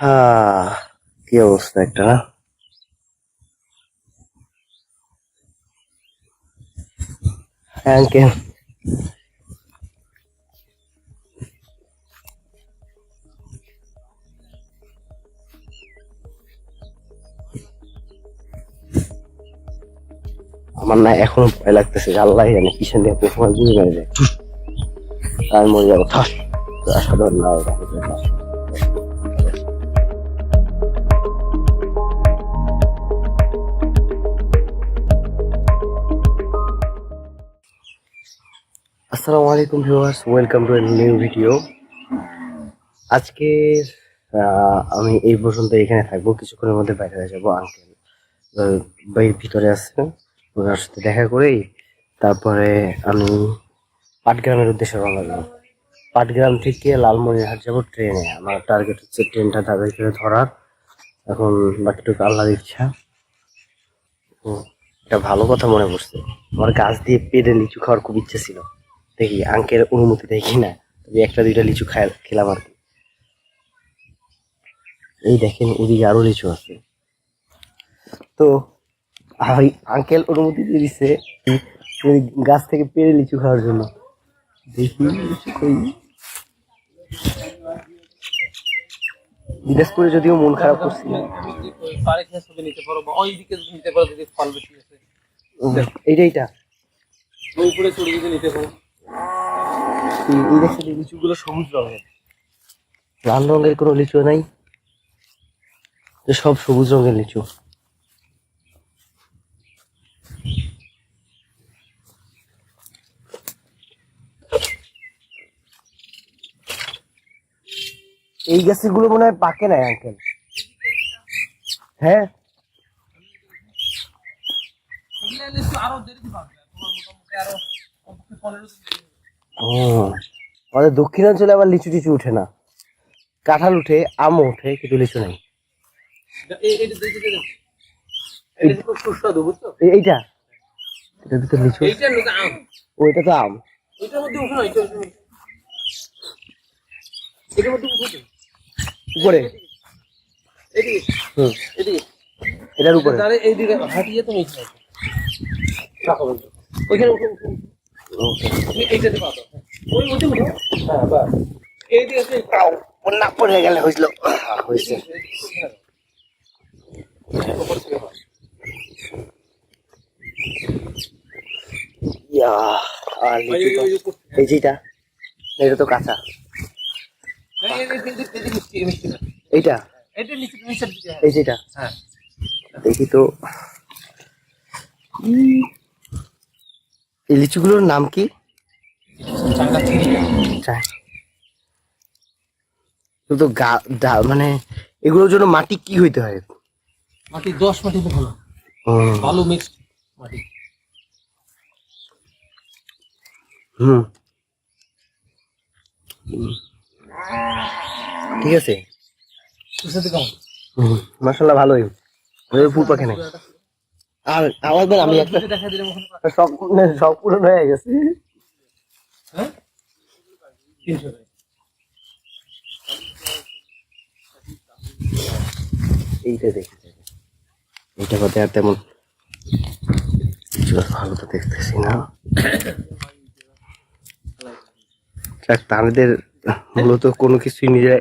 হ্যাঁ, কি অবস্থা একটা না। আঙ্কেল আমার না এখনো ভয় লাগতেছে, আল্লাহ জানে পিছন দিয়ে কোন সময় বুঝে মেরে যায়, আমি মরে যাবো। থাস আসাদু আল্লাহ রাহিমাহুল্লাহ। আসসালামু আলাইকুম viewers, welcome to a new video. আজকে আমি এই পর্যন্ত এখানে থাকবো, কিছুক্ষণের মধ্যে বাইরে হয়ে যাবো। আঙ্কেল বাড়ির ভিতরে আসছেন, ওনার সাথে দেখা করেই তারপরে আমি পাটগ্রামের উদ্দেশ্যে রওনা দেবো। পাটগ্রাম থেকে লালমনিরহাট যাবো ট্রেনে। আমার টার্গেট হচ্ছে ট্রেনটা তাদের করে ধরার। এখন বাকিটুকু আল্লাহর ইচ্ছা। তো একটা ভালো কথা মনে পড়ছে, আমার গাছ দিয়ে পেড়ে লিচু খাওয়ার খুব ইচ্ছে ছিল। দেখি আঙ্কেল অনুমতি দেয় কিনা, তবে একটা দুইটা লিচু খেলাম আর কি। এই দেখেন ওদিকে আরো লিচু আছে। তো ওই আঙ্কেল অনুমতি দিয়ে দিচ্ছে ওই গাছ থেকে পেড়ে লিচু খাওয়ার জন্য। দেখি লিচু কই। দিনাজপুরে যদিও মন খারাপ করছি, এইটা এইটা এই দেখছেন এই লিচুগুলো সবুজ রঙের, লাল রঙের কোনো লিচু নাই, সব সবুজ রঙের লিচু। এই গাছের গুলো মনে হয় পাকে নাই আঙ্কেল। হ্যাঁ ও, আমাদের দক্ষিণাঞ্চলে আবার লিচু টিচু উঠে না, কাঁঠাল উঠে, আম উঠে, কিন্তু লিচু নাই। এইটা এটার ভিতর লিচু, ওইটা তো আম। উপরে এটার উপরে এইদিকে হাঁটিয়ে তুমি ওইখানে বন্যা পড়ে গেলে হয়েছিল হয়েছে। এই যেটা, এটা তো কাঁচা। এইটা এই যেটা দেখি তো, এই লিচুগুলোর নাম কি? তো মানে এগুলোর জন্য মাটি কি হইতে হয়? মাটি 10 মাটিতে ভালো, ভালো মিক্সড মাটি। ঠিক আছে, মাশাআল্লাহ ভালোই। ফুল পাখে নাই। আর আবার আমি একটা সব পূরণ হয়ে গেছে। এইটা দেখি, এইটা কথা আর তেমন ভালো তো দেখতেছি না। তাদের মূলত কোনো কিছুই নিজে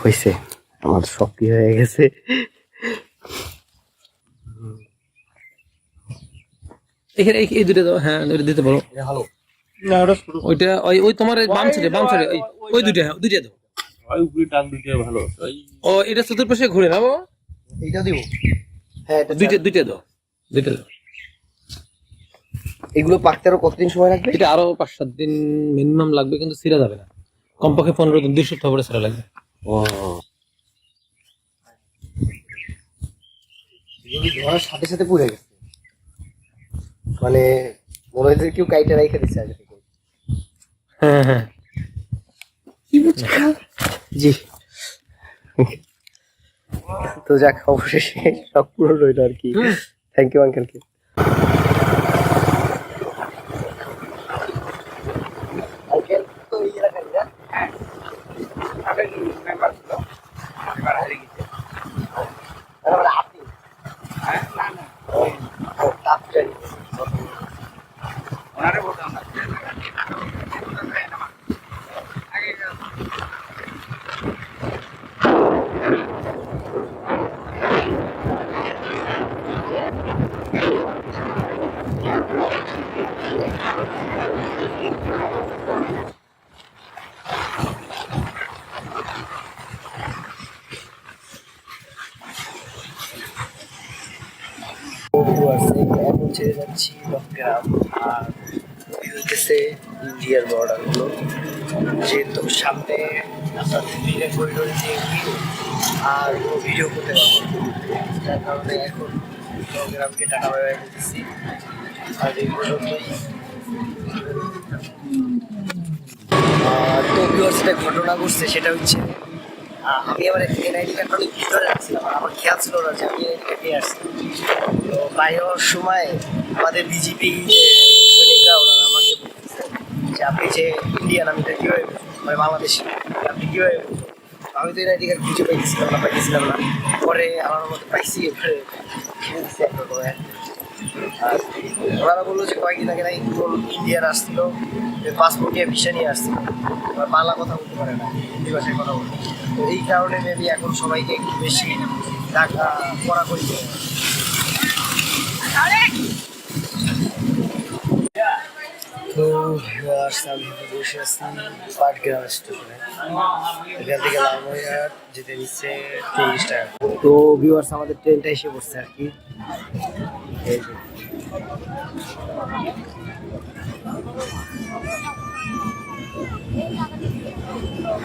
হয়েছে, আমার শক্তি হয়ে গেছে। এখানে এই দুটো দাও, হ্যাঁ দুটো দিতে পারো, ভালো। ওইটা ওই তোমার বাম সাইডে ওই দুইটা দাও, ওই উপরে টাক দুইটা ভালো। ও এটা চতুর্পাশে ঘুরে না বাবা, এইটা দিব। হ্যাঁ দুইটা দাও, দুইটা দাও। এগুলো পাকতে আরো কতদিন সময় লাগবে? এটা আরো 5-7 দিন মিনিমাম লাগবে, কিন্তু ছিঁড়া যাবে না। কমপক্ষে 15 দিন, 2 সপ্তাহ পরে ছিঁড়া লাগবে। ও, ধরার সাথে সাথে পুড়ে গেছে, মানে মনে হয়েছে কেউ কাইটা রাইখে দিচ্ছে আগে থেকে। হ্যাঁ জি। তো যাক, অবশেষে সব পুরো রইল আর কি। থ্যাংক ইউ আঙ্কেলকে। এখন ছেড়ে যাচ্ছি নবগ্রাম আর হইতেছে ইন্ডিয়ার বর্ডার গুলো, যেহেতু সামনে আপনার করিডোরে যে ভিউ আর কোনো ভিডিও করতে পারবো যার কারণে এখন নবগ্রামকে টাকা বাইরে দিতেছি। আর এই পর্যন্তই। তো ভিউয়ার্স একটা ঘটনা ঘটছে, সেটা হচ্ছে আমি আমার এনআইডি কার্ডটা আমি ভিতরে রাখছিলাম, আর আমার খেয়াল ছিল না যে আমি এনআইডি কার্ড নিয়ে আসছি। তো বাইরে হওয়ার সময় আমাদের বিজেপি যে সৈনিকরা ওনারা আমাকে বলতেছে যে আপনি যে ইন্ডিয়ান, আমি এটা কীভাবে মানে বাংলাদেশি, আপনি কীভাবে বুঝবেন? আমি তো এনআইডি কার্ড খুঁজে পাইতেছিলাম না। পরে আমার মতো পাইছি, এবারে কিনে দিচ্ছি একটা করে। আর ওনারা বললো যে কয়েকদিন আগে নাকি ইন্ডিয়ার আসছিল, পাসপোর্ট নিয়ে ভিসা নিয়ে আসছিল, বাংলা কথা বলতে পারে না, হিন্দি ভাষায় কথা বলতে। তো এই কারণে মেবি এখন সবাইকে একটু বেশি টাকা কড়াকড়ি করে। তো আমি বসে আছি পাটগ্রাম স্টেশনে, এখান থেকে লালমনিরহাট যেতে নিচ্ছে 30 টাকা। তো ভিউয়ার্স আমাদের ট্রেনটা এসে পড়ছে আর কি। এই যে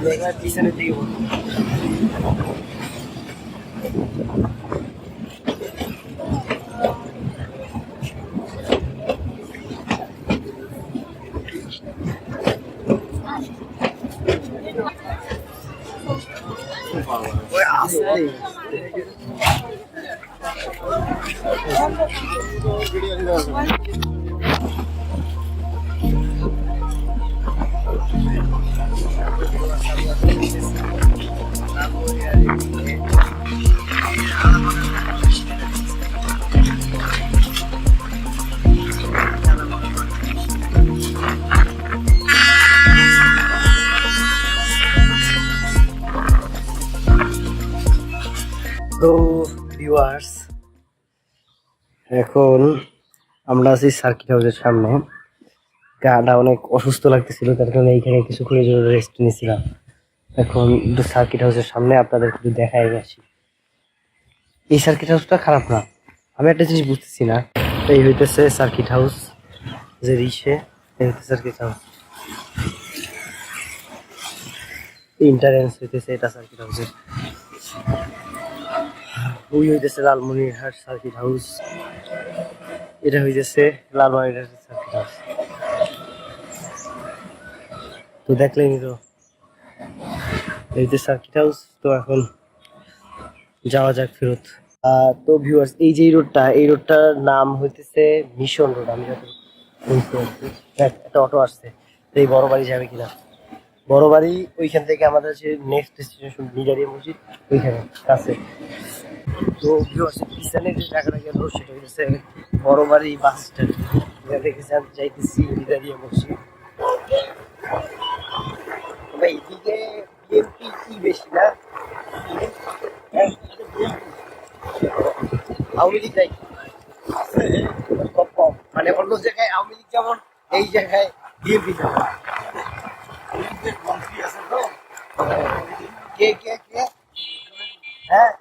মেঘার পিছনের দিকে বলুন। ওই আসলে তো ভিউয়ার্স এখন আমরা আছি সার্কিট হাউসের সামনে। গাটা অনেক অসুস্থ লাগতেছিল, তার কারণে এইখানে কিছুক্ষণের জন্য রেস্ট নিয়েছিলাম। এখন সার্কিট হাউসের সামনে আপনাদের একটু দেখাই আসি। এই সার্কিট হাউসটা খারাপ না, আমি একটা জিনিস বুঝতেছি না। এই হইতেছে সার্কিট হাউস, যে রিসে এই হইতেছে সার্কিট হাউস, ইন্টারেন্স হইতেছে এটা সার্কিট হাউসের। ওই হইতেছে লালমনিরহাট সার্কিট হাউস, এটা হইতেছে লালমনিরহাট সার্কিট হাউস। তো দেখলেনি তো এই যে সার্কিট হাউস। তো এখন যাওয়া যাক ফেরত। তো ভিউয়ার্স এই যে রোডটা, এই রোডটার নাম হইতেছে মিশন রোড। আমি যত শুনছি একটা অটো আসছে, তো এই বড় বাড়ি যাবে কিনা। বড় বাড়ি ওইখান থেকে আমাদের যে নেক্সট ডেস্টিনেশন নিজারিয়া মসজিদ ওইখানে কাছে। তো ভিউয়ার্স পিছনে যে জায়গাটা গেল সেটা হচ্ছে বড় বাড়ি বাস স্ট্যান্ড। এখান থেকে যাইতেছি নিজারিয়া মসজিদ। এইদিকে বিএনপি কি বেশি না, আওয়ামী লীগ নাই কম কম, মানে অন্য জায়গায় আওয়ামী লীগ যেমন এই জায়গায় বিএনপি যেমন। কে কে কে হ্যাঁ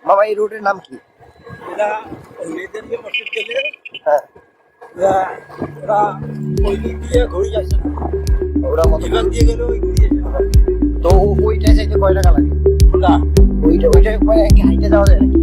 মামা এই রোডের নাম কি? ওরা তো ওইটা চাইতে কয় টাকা লাগে? ওইটা হাইটে যাওয়া যায় নাকি?